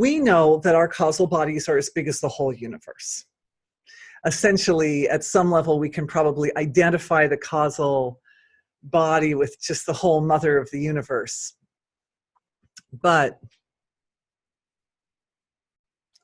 we know that our causal bodies are as big as the whole universe. Essentially, at some level, we can probably identify the causal body with just the whole mother of the universe. But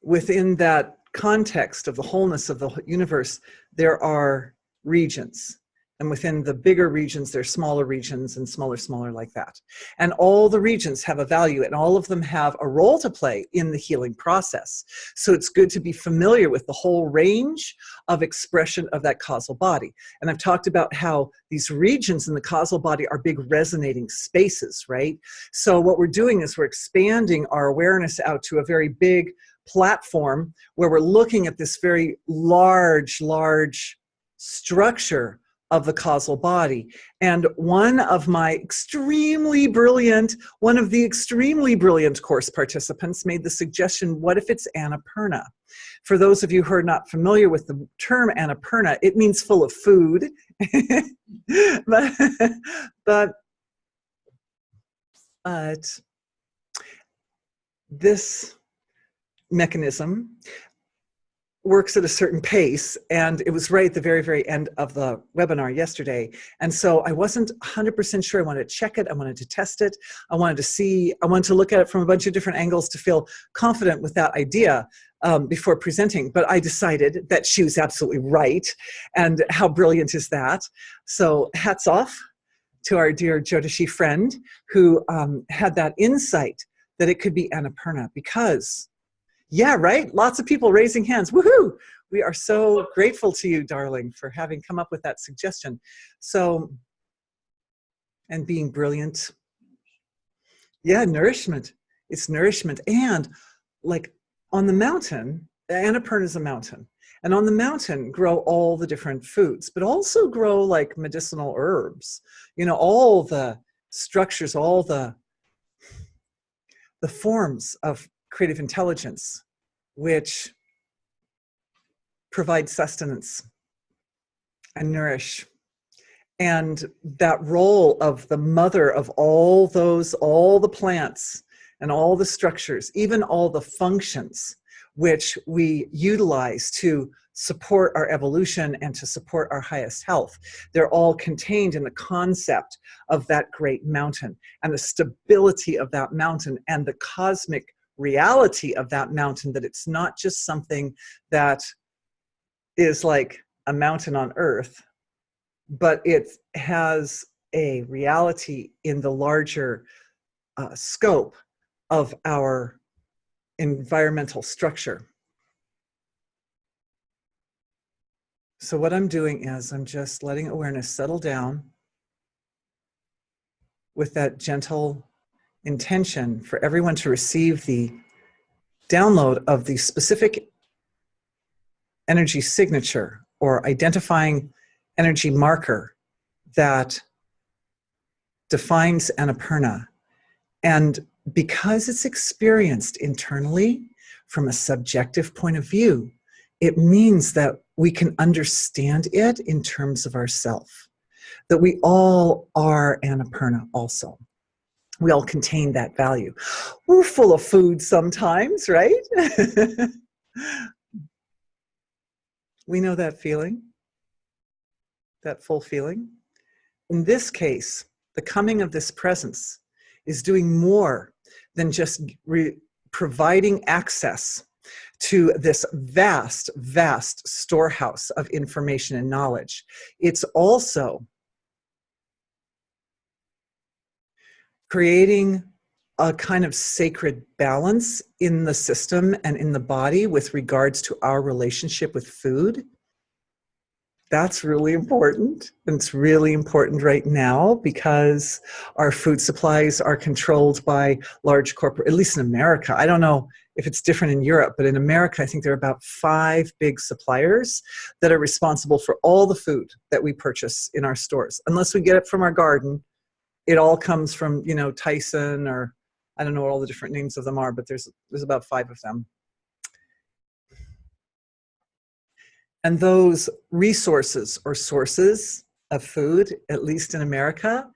within that context of the wholeness of the universe, there are regions. And within the bigger regions, there's smaller regions and smaller like that. And all the regions have a value, and all of them have a role to play in the healing process. So it's good to be familiar with the whole range of expression of that causal body. And I've talked about how these regions in the causal body are big resonating spaces, right? So what we're doing is we're expanding our awareness out to a very big platform where we're looking at this very large structure of the causal body. And one of the extremely brilliant course participants made the suggestion, what if it's Annapurna? For those of you who are not familiar with the term Annapurna, it means full of food. but this mechanism works at a certain pace, and it was right at the very end of the webinar yesterday. And so I wasn't 100% sure. I wanted to check it. I wanted to test it. I wanted to look at it from a bunch of different angles to feel confident with that idea before presenting. But I decided that she was absolutely right. And how brilliant is that? So hats off to our dear Jyotishi friend who had that insight that it could be Annapurna, because yeah, right? Lots of people raising hands. Woohoo! We are so grateful to you, darling, for having come up with that suggestion. So, and being brilliant. Yeah, nourishment. It's nourishment. And like on the mountain, Annapurna is a mountain. And on the mountain grow all the different foods, but also grow like medicinal herbs. You know, all the structures, all the forms of creative intelligence, which provide sustenance and nourish. And that role of the mother of all the plants and all the structures, even all the functions which we utilize to support our evolution and to support our highest health, they're all contained in the concept of that great mountain and the stability of that mountain and the cosmic reality of that mountain, that it's not just something that is like a mountain on earth, but it has a reality in the larger scope of our environmental structure. So what I'm doing is I'm just letting awareness settle down with that gentle intention for everyone to receive the download of the specific energy signature or identifying energy marker that defines Annapurna. And because it's experienced internally from a subjective point of view, it means that we can understand it in terms of ourself, that we all are Annapurna also. We all contain that value. We're full of food sometimes, right? We know that feeling, that full feeling. In this case, the coming of this presence is doing more than just providing access to this vast storehouse of information and knowledge. It's also creating a kind of sacred balance in the system and in the body with regards to our relationship with food. That's really important. And it's really important right now because our food supplies are controlled by large corporate, at least in America. I don't know if it's different in Europe, but in America, I think there are about 5 big suppliers that are responsible for all the food that we purchase in our stores. Unless we get it from our garden, it all comes from, you know, Tyson, or I don't know what all the different names of them are, but there's about 5 of them. And those resources or sources of food, at least in America,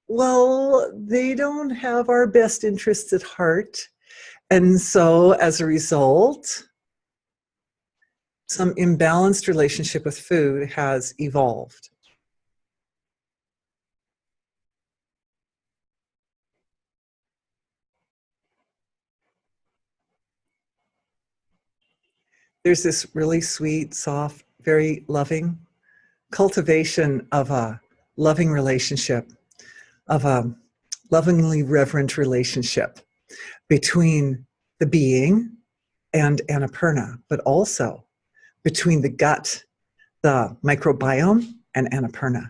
well, they don't have our best interests at heart. And so as a result, some imbalanced relationship with food has evolved. There's this really sweet, soft, very loving cultivation of a loving relationship, of a lovingly reverent relationship between the being and Annapurna, but also between the gut, the microbiome, and Annapurna,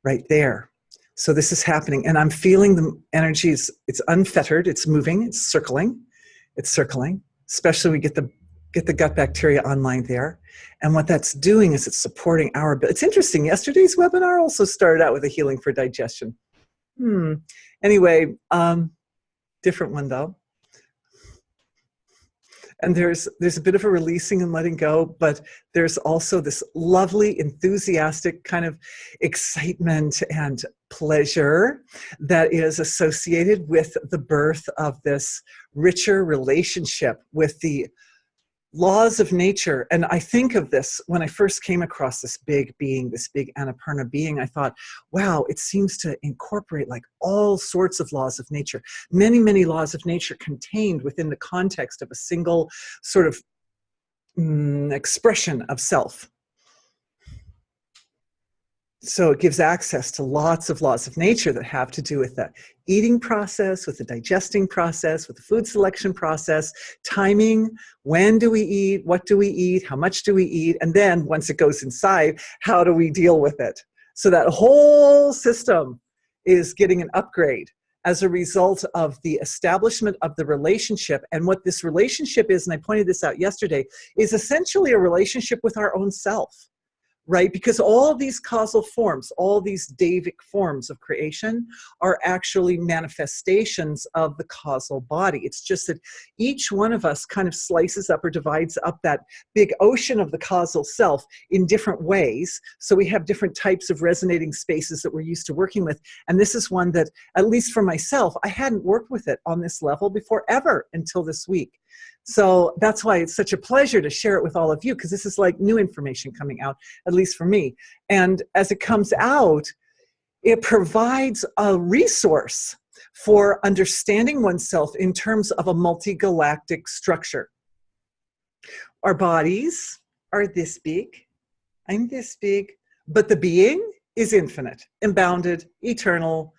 right there. So this is happening, and I'm feeling the energies. It's unfettered, it's moving, it's circling, especially we get the gut bacteria online there. And what that's doing is it's supporting our ability. It's interesting, yesterday's webinar also started out with a healing for digestion. Anyway, different one though. And there's a bit of a releasing and letting go, but there's also this lovely, enthusiastic kind of excitement and pleasure that is associated with the birth of this richer relationship with the laws of nature. And I think of this when I first came across this big being, this big Annapurna being, I thought, wow, it seems to incorporate like all sorts of laws of nature, many, many laws of nature contained within the context of a single sort of expression of self. So it gives access to lots of laws of nature that have to do with the eating process, with the digesting process, with the food selection process, timing, when do we eat, what do we eat, how much do we eat, and then once it goes inside, how do we deal with it? So that whole system is getting an upgrade as a result of the establishment of the relationship. And what this relationship is, and I pointed this out yesterday, is essentially a relationship with our own self. Right? Because all these causal forms, all these Davic forms of creation are actually manifestations of the causal body. It's just that each one of us kind of slices up or divides up that big ocean of the causal self in different ways. So we have different types of resonating spaces that we're used to working with. And this is one that, at least for myself, I hadn't worked with it on this level before ever until this week. So that's why it's such a pleasure to share it with all of you, because this is like new information coming out, at least for me. And as it comes out, it provides a resource for understanding oneself in terms of a multi-galactic structure. Our bodies are this big, I'm this big, but the being is infinite, unbounded, eternal,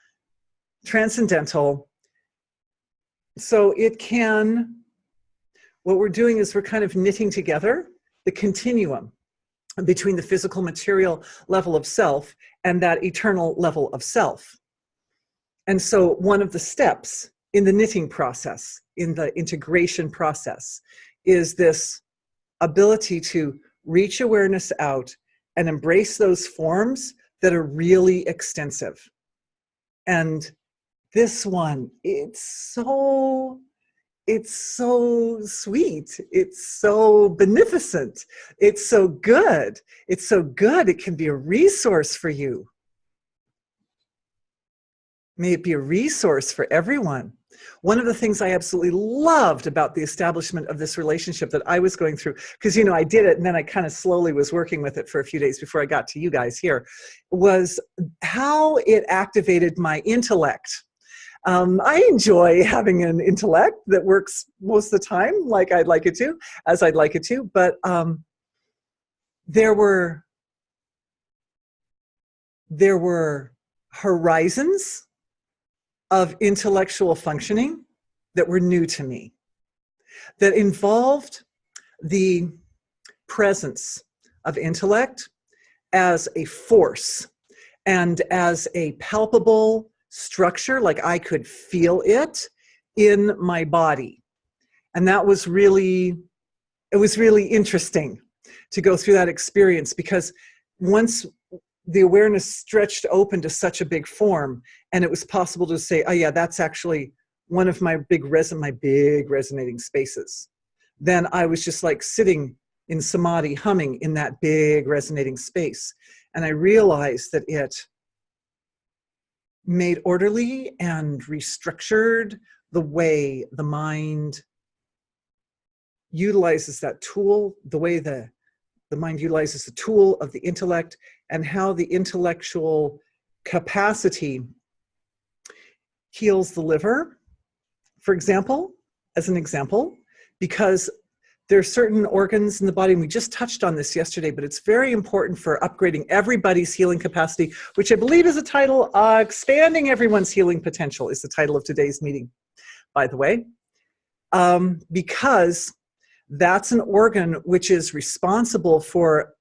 transcendental. So it can... What we're doing is we're kind of knitting together the continuum between the physical material level of self and that eternal level of self. And so one of the steps in the knitting process, in the integration process, is this ability to reach awareness out and embrace those forms that are really extensive. And this one, it's so sweet. It's so beneficent. It's so good. It's so good. It can be a resource for you. May it be a resource for everyone. One of the things I absolutely loved about the establishment of this relationship that I was going through, because, you know, I did it and then I kind of slowly was working with it for a few days before I got to you guys here, was how it activated my intellect. I enjoy having an intellect that works most of the time like I'd like it to, as I'd like it to, but there were horizons of intellectual functioning that were new to me, that involved the presence of intellect as a force and as a palpable structure, like I could feel it in my body. And that was really, it was really interesting to go through that experience, because once the awareness stretched open to such a big form, and it was possible to say, oh yeah, that's actually one of my big resonating spaces. Then I was just like sitting in samadhi, humming in that big resonating space. And I realized that it made orderly and restructured the way the mind utilizes that tool, the way the mind utilizes the tool of the intellect, and how the intellectual capacity heals the liver, for example, as an example, because there are certain organs in the body, and we just touched on this yesterday, but it's very important for upgrading everybody's healing capacity, which I believe is a title, Expanding Everyone's Healing Potential is the title of today's meeting, by the way, because that's an organ which is responsible for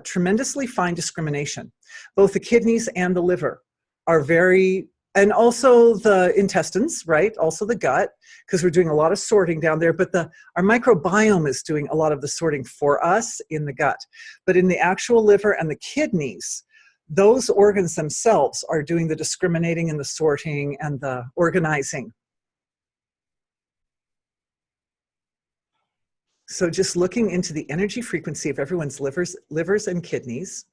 tremendously fine discrimination. Both the kidneys and the liver are very, and also the intestines, right? Also the gut, because we're doing a lot of sorting down there, but our microbiome is doing a lot of the sorting for us in the gut. But in the actual liver and the kidneys, those organs themselves are doing the discriminating and the sorting and the organizing. So just looking into the energy frequency of everyone's livers and kidneys.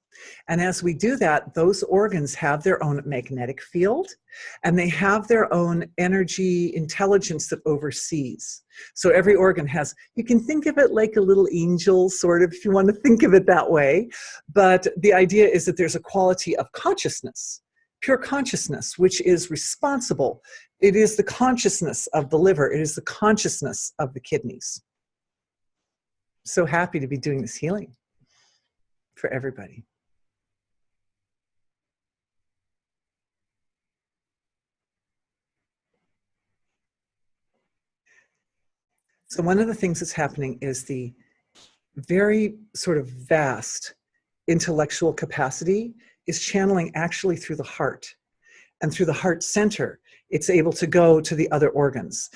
And as we do that, those organs have their own magnetic field, and they have their own energy intelligence that oversees. So every organ has, you can think of it like a little angel, sort of, if you want to think of it that way. But the idea is that there's a quality of consciousness, pure consciousness, which is responsible. It is the consciousness of the liver. It is the consciousness of the kidneys. So happy to be doing this healing for everybody. So one of the things that's happening is the very sort of vast intellectual capacity is channeling actually through the heart. And through the heart center, it's able to go to the other organs.